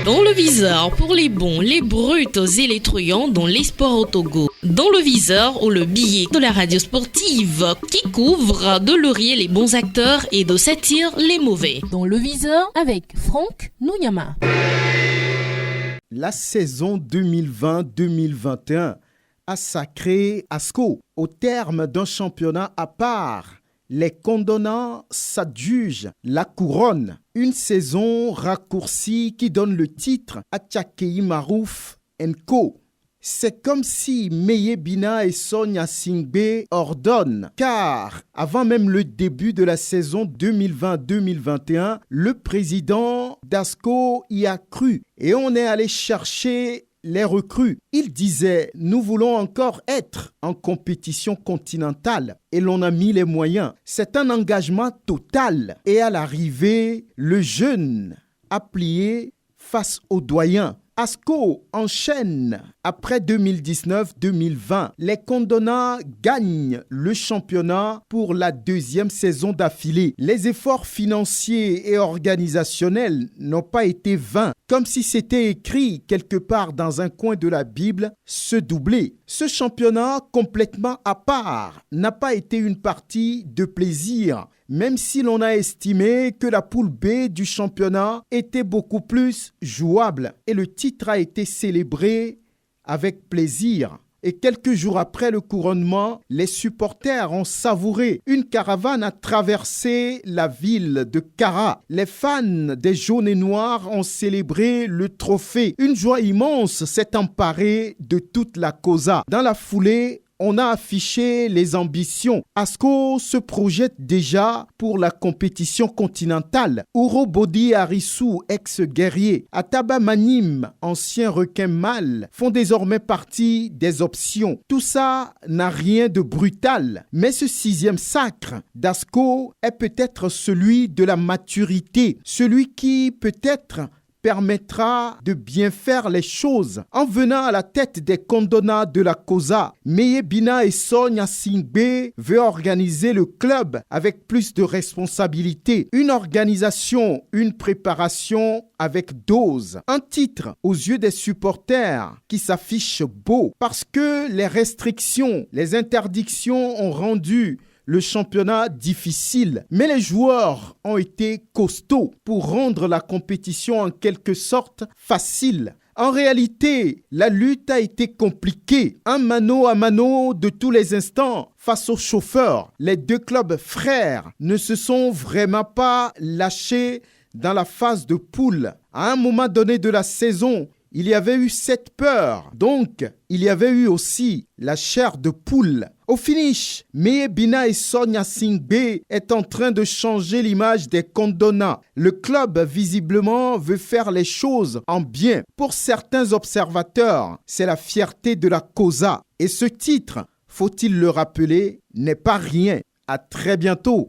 Dans le viseur, pour les bons, les bruts et les truands dans les sports au Togo. Dans le viseur, ou le billet de la radio sportive qui couvre de laurier les bons acteurs et de satire les mauvais. Dans le viseur, avec Franck Nouyama. La saison 2020-2021 a sacré ASCO au terme d'un championnat à part. Les condamnants s'adjugent la couronne. Une saison raccourcie qui donne le titre à Tchakei Marouf & Co. C'est comme si Meye Bina et Sonia Singbe ordonnent, car avant même le début de la saison 2020-2021, le président d'ASCO y a cru et on est allé chercher les recrues. Il disait « Nous voulons encore être en compétition continentale » et l'on a mis les moyens. C'est un engagement total. Et à l'arrivée, le jeune a plié face aux doyens. ASCO enchaîne. Après 2019-2020, les Condona gagnent le championnat pour la deuxième saison d'affilée. Les efforts financiers et organisationnels n'ont pas été vains, comme si c'était écrit quelque part dans un coin de la Bible, se doubler. Ce championnat complètement à part n'a pas été une partie de plaisir, même si l'on a estimé que la poule B du championnat était beaucoup plus jouable et le titre a été célébré avec plaisir. Et quelques jours après le couronnement, les supporters ont savouré. Une caravane a traversé la ville de Kara. Les fans des jaunes et noirs ont célébré le trophée. Une joie immense s'est emparée de toute la Cosa. Dans la foulée, on a affiché les ambitions. ASCO se projette déjà pour la compétition continentale. Urobodi Arissou, ex-guerrier, Ataba Manim, ancien requin mâle, font désormais partie des options. Tout ça n'a rien de brutal. Mais ce sixième sacre d'ASCO est peut-être celui de la maturité. Celui qui peut-être permettra de bien faire les choses. En venant à la tête des condonats de la Cosa, Meye Bina et Sonia Singbe veut organiser le club avec plus de responsabilité. Une organisation, une préparation avec dose. Un titre aux yeux des supporters qui s'affiche beau parce que les restrictions, les interdictions ont rendu le championnat difficile, mais les joueurs ont été costauds pour rendre la compétition en quelque sorte facile. En réalité, la lutte a été compliquée. Un mano à mano de tous les instants face aux chauffeurs. Les deux clubs frères ne se sont vraiment pas lâchés dans la phase de poule. À un moment donné de la saison, il y avait eu cette peur. Donc, il y avait eu aussi la chair de poule. Au finish, Meye Bina et Sonia Singbe est en train de changer l'image des Condona. Le club, visiblement, veut faire les choses en bien. Pour certains observateurs, c'est la fierté de la Cosa. Et ce titre, faut-il le rappeler, n'est pas rien. À très bientôt.